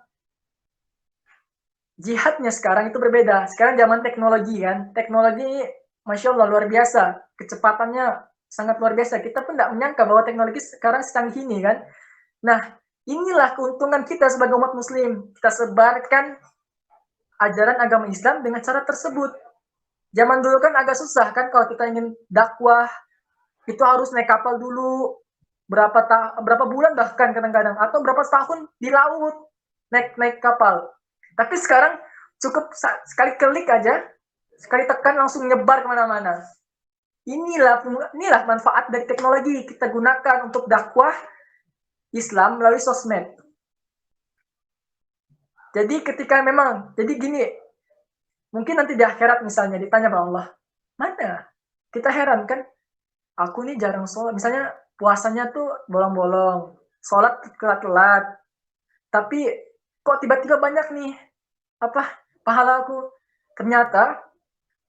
jihadnya sekarang itu berbeda. Sekarang zaman teknologi kan. Teknologi, Masya Allah, luar biasa. Kecepatannya sangat luar biasa. Kita pun tidak menyangka bahwa teknologi sekarang secanggih ini kan. Nah, inilah keuntungan kita sebagai umat muslim. Kita sebarkan ajaran agama Islam dengan cara tersebut. Zaman dulu kan agak susah kan kalau kita ingin dakwah, itu harus naik kapal dulu, berapa bulan bahkan kadang-kadang, atau berapa tahun di laut naik kapal. Tapi sekarang cukup sekali klik aja, sekali tekan langsung nyebar kemana-mana. Inilah manfaat dari teknologi kita gunakan untuk dakwah Islam melalui sosmed. Jadi jadi gini, mungkin nanti di akhirat misalnya ditanya sama Allah, mana? Kita heran kan, aku nih jarang sholat, misalnya puasanya tuh bolong-bolong, sholat telat-telat, tapi kok tiba-tiba banyak nih pahala aku. Ternyata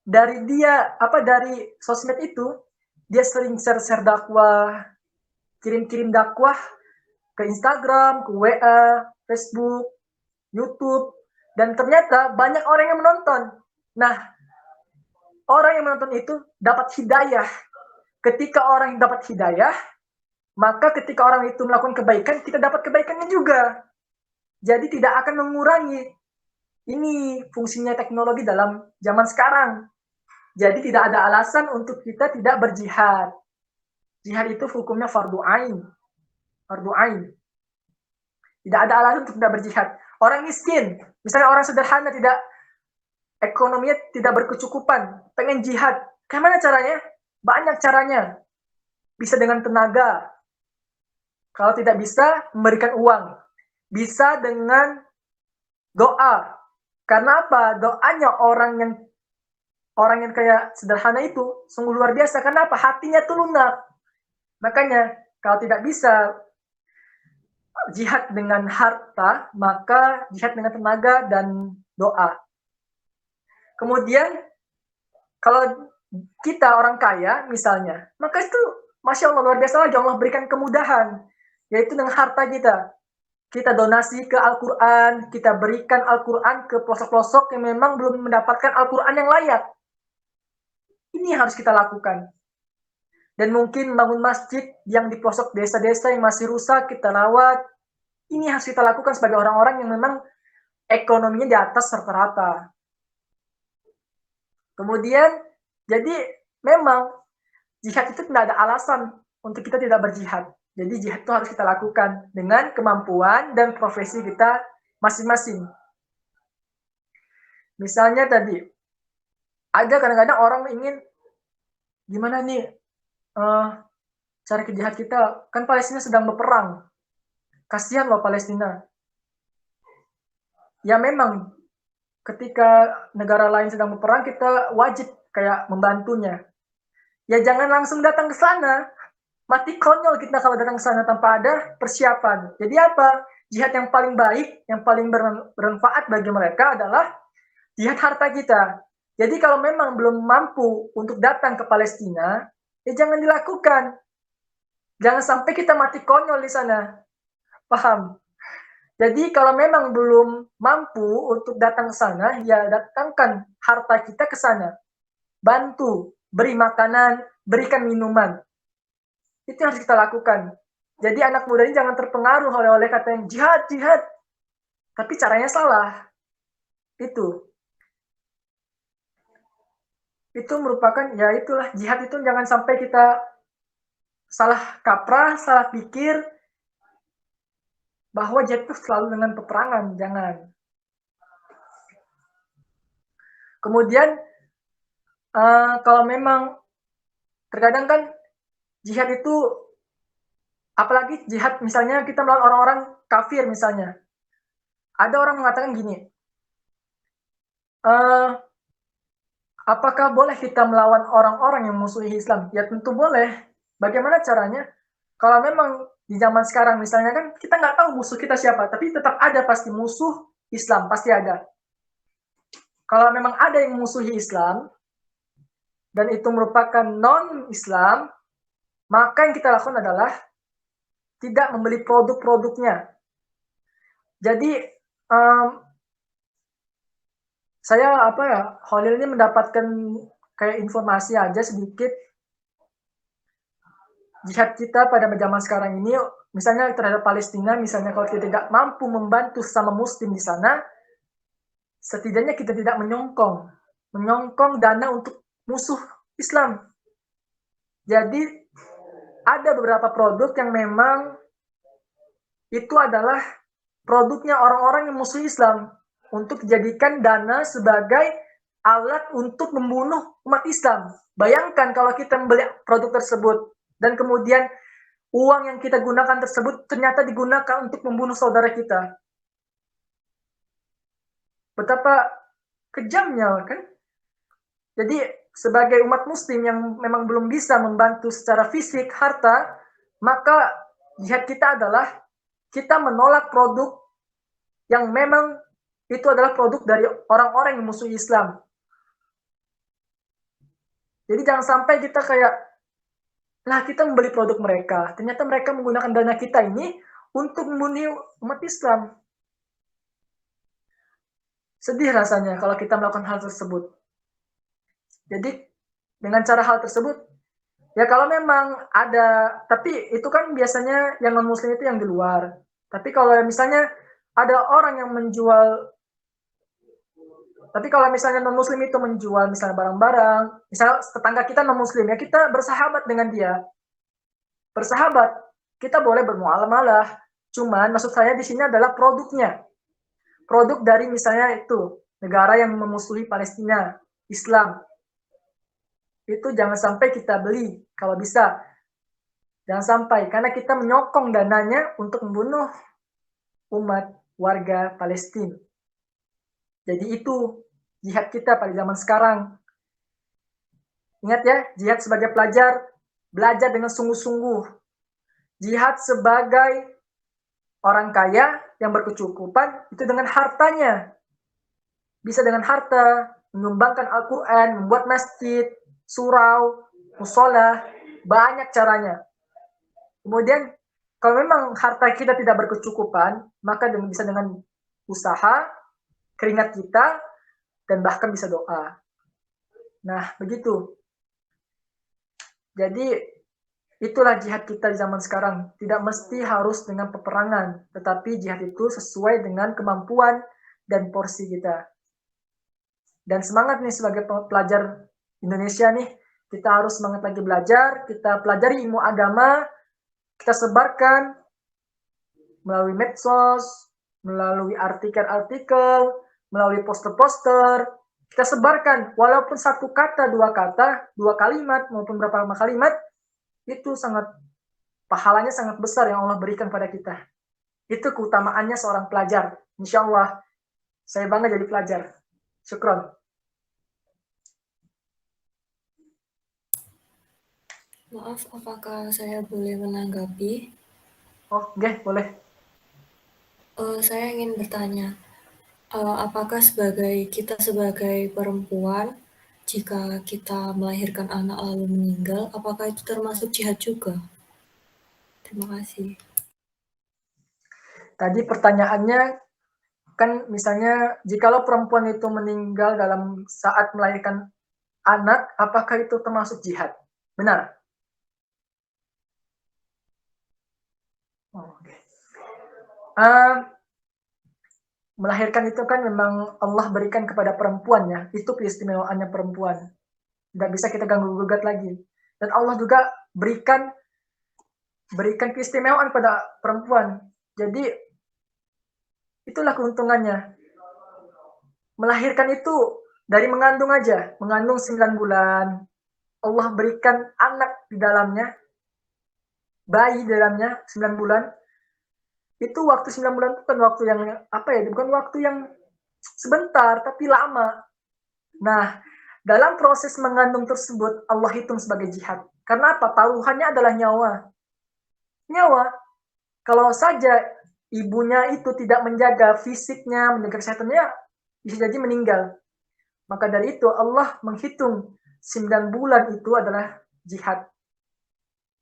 dari sosmed itu dia sering share dakwah, kirim dakwah ke Instagram, ke WA, Facebook, YouTube, dan ternyata banyak orang yang menonton. Nah, orang yang menonton itu dapat hidayah. Ketika orang yang dapat hidayah, maka ketika orang itu melakukan kebaikan, kita dapat kebaikannya juga. Jadi tidak akan mengurangi. Ini fungsinya teknologi dalam zaman sekarang. Jadi tidak ada alasan untuk kita tidak berjihad. Jihad itu hukumnya fardu ain. Fardu ain. Tidak ada alasan untuk tidak berjihad. Orang miskin, misalnya orang sederhana, tidak ekonominya tidak berkecukupan, pengen jihad. Gimana caranya? Banyak caranya. Bisa dengan tenaga. Kalau tidak bisa, memberikan uang. Bisa dengan doa. Karena apa? Doanya orang yang kayak sederhana itu sungguh luar biasa. Kenapa? Hatinya tuh lunak. Makanya kalau tidak bisa jihad dengan harta, maka jihad dengan tenaga dan doa. Kemudian kalau kita orang kaya misalnya, maka itu Masya Allah luar biasa lagi, Allah berikan kemudahan, yaitu dengan harta kita. Kita donasi ke Al-Quran, kita berikan Al-Quran ke pelosok-pelosok yang memang belum mendapatkan Al-Quran yang layak. Ini harus kita lakukan. Dan mungkin bangun masjid yang di pelosok desa-desa yang masih rusak, kita rawat. Ini harus kita lakukan sebagai orang-orang yang memang ekonominya di atas rata-rata. Kemudian, jadi memang jihad itu tidak ada alasan untuk kita tidak berjihad. Jadi jihad itu harus kita lakukan dengan kemampuan dan profesi kita masing-masing. Misalnya tadi, ada kadang-kadang orang ingin, gimana nih cara ke jihad kita, kan Palestina sedang berperang. Kasihan loh Palestina. Ya memang, ketika negara lain sedang berperang, kita wajib kayak membantunya. Ya jangan langsung datang ke sana. Mati konyol kita kalau datang ke sana tanpa ada persiapan. Jadi apa? Jihad yang paling baik, yang paling bermanfaat bagi mereka adalah jihad harta kita. Jadi kalau memang belum mampu untuk datang ke Palestina, ya jangan dilakukan. Jangan sampai kita mati konyol di sana. Paham? Jadi kalau memang belum mampu untuk datang ke sana, ya datangkan harta kita ke sana. Bantu, beri makanan, berikan minuman. Itu yang harus kita lakukan. Jadi anak muda ini jangan terpengaruh oleh kata yang jihad, jihad. Tapi caranya salah. Itu merupakan, ya itulah, jihad itu jangan sampai kita salah kaprah, salah pikir, bahwa jihad itu selalu dengan peperangan, jangan. Kemudian kalau memang terkadang kan jihad itu, apalagi jihad misalnya kita melawan orang-orang kafir misalnya, ada orang mengatakan gini, apakah boleh kita melawan orang-orang yang musuhi Islam? Ya tentu boleh. Bagaimana caranya? Kalau memang di zaman sekarang misalnya kan kita nggak tahu musuh kita siapa, tapi tetap ada pasti musuh Islam, pasti ada. Kalau memang ada yang musuhi Islam, dan itu merupakan non-Islam, maka yang kita lakukan adalah tidak membeli produk-produknya. Jadi saya Holil ini mendapatkan kayak informasi aja sedikit jihad kita pada zaman sekarang ini, misalnya terhadap Palestina, misalnya kalau kita tidak mampu membantu sama muslim di sana, setidaknya kita tidak menyongkong dana untuk musuh Islam. Jadi ada beberapa produk yang memang itu adalah produknya orang-orang yang musuh Islam untuk dijadikan dana sebagai alat untuk membunuh umat Islam. Bayangkan kalau kita membeli produk tersebut dan kemudian uang yang kita gunakan tersebut ternyata digunakan untuk membunuh saudara kita. Betapa kejamnya kan? Jadi sebagai umat muslim yang memang belum bisa membantu secara fisik, harta, maka jihad kita adalah kita menolak produk yang memang itu adalah produk dari orang-orang yang musuh Islam. Jadi jangan sampai kita kayak, lah kita membeli produk mereka, ternyata mereka menggunakan dana kita ini untuk membunuh umat Islam. Sedih rasanya kalau kita melakukan hal tersebut. Jadi dengan cara hal tersebut, ya kalau memang ada, tapi itu kan biasanya yang non-muslim itu yang di luar. Tapi kalau misalnya ada orang yang menjual, tapi kalau misalnya non-muslim itu menjual misalnya barang-barang, misalnya tetangga kita non-muslim, ya kita bersahabat dengan dia. Bersahabat, kita boleh bermuamalah, Cuman maksud saya di sini adalah produknya. Produk dari misalnya itu negara yang memusuhi Palestina, Islam. Itu jangan sampai kita beli kalau bisa. Jangan sampai karena kita menyokong dananya untuk membunuh umat warga Palestina. Jadi itu jihad kita pada zaman sekarang. Ingat ya, jihad sebagai pelajar, belajar dengan sungguh-sungguh. Jihad sebagai orang kaya yang berkecukupan itu dengan hartanya. Bisa dengan harta, menyumbangkan Al-Quran, membuat masjid, surau, musola, banyak caranya. Kemudian kalau memang harta kita tidak berkecukupan, maka bisa dengan usaha, keringat kita, dan bahkan bisa doa. Nah, begitu. Jadi, itulah jihad kita di zaman sekarang. Tidak mesti harus dengan peperangan, tetapi jihad itu sesuai dengan kemampuan dan porsi kita. Dan semangat nih sebagai pelajar Indonesia nih, kita harus semangat lagi belajar, kita pelajari ilmu agama, kita sebarkan melalui medsos, melalui artikel-artikel, melalui poster-poster, kita sebarkan walaupun satu kata, dua kalimat maupun beberapa kalimat, itu sangat pahalanya sangat besar yang Allah berikan pada kita. Itu keutamaannya seorang pelajar. Insya Allah, saya bangga jadi pelajar. Syukron. Maaf, apakah saya boleh menanggapi? Oh, oke, boleh. Saya ingin bertanya, apakah kita sebagai perempuan, jika kita melahirkan anak lalu meninggal, apakah itu termasuk jihad juga? Terima kasih. Tadi pertanyaannya kan misalnya jikalau perempuan itu meninggal dalam saat melahirkan anak, apakah itu termasuk jihad? Benar? Oh, okay. Melahirkan itu kan memang Allah berikan kepada perempuan ya, itu keistimewaannya perempuan. Tidak bisa kita ganggu-gugat lagi. Dan Allah juga berikan keistimewaan pada perempuan. Jadi itulah keuntungannya. Melahirkan itu dari mengandung aja, mengandung 9 bulan. Allah berikan anak di dalamnya, bayi di dalamnya 9 bulan. Itu waktu 9 bulan bukan waktu yang bukan waktu yang sebentar, tapi lama. Nah, dalam proses mengandung tersebut Allah hitung sebagai jihad. Karena apa? Taruhannya adalah nyawa. Nyawa. Kalau saja ibunya itu tidak menjaga fisiknya, menjaga kesehatannya, bisa jadi meninggal. Maka dari itu Allah menghitung 9 bulan itu adalah jihad.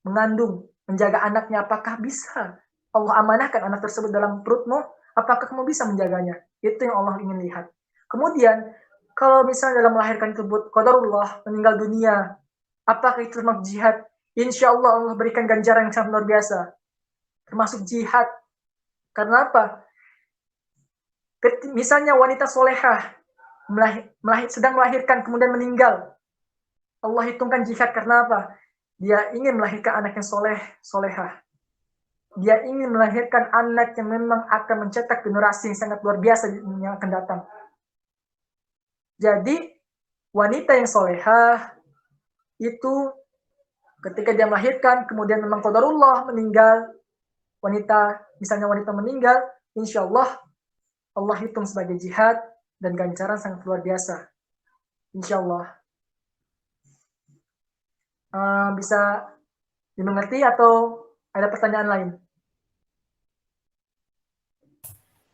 Mengandung, menjaga anaknya, apakah bisa Allah amanahkan anak tersebut dalam perutmu, apakah kamu bisa menjaganya? Itu yang Allah ingin lihat. Kemudian, kalau misalnya dalam melahirkan tersebut, qadarullah, meninggal dunia, apakah itu termasuk jihad? Insya Allah Allah berikan ganjaran yang sangat luar biasa. Termasuk jihad. Karena apa? Misalnya wanita solehah, sedang melahirkan, kemudian meninggal. Allah hitungkan jihad karena apa? Dia ingin melahirkan anak yang solehah. Dia ingin melahirkan anak yang memang akan mencetak generasi yang sangat luar biasa yang akan datang. Jadi, wanita yang solehah itu ketika dia melahirkan, kemudian memang qadarullah meninggal, misalnya wanita meninggal, insya Allah hitung sebagai jihad dan ganjaran sangat luar biasa. Insya Allah. Bisa dimengerti atau ada pertanyaan lain?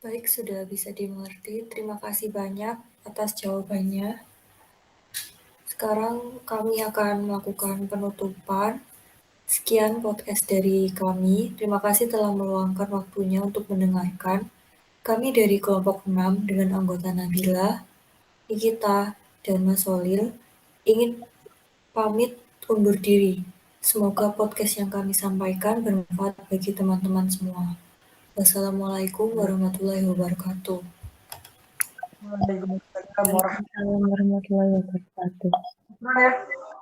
Baik, sudah bisa dimengerti. Terima kasih banyak atas jawabannya. Sekarang kami akan melakukan penutupan. Sekian podcast dari kami. Terima kasih telah meluangkan waktunya untuk mendengarkan. Kami dari kelompok 6 dengan anggota Nabila, Nikita, dan Mas Solil ingin pamit undur diri. Semoga podcast yang kami sampaikan bermanfaat bagi teman-teman semua. Wassalamualaikum warahmatullahi wabarakatuh. Waalaikumsalam Waalaikumsalam warahmatullahi wabarakatuh. warahmatullahi wabarakatuh.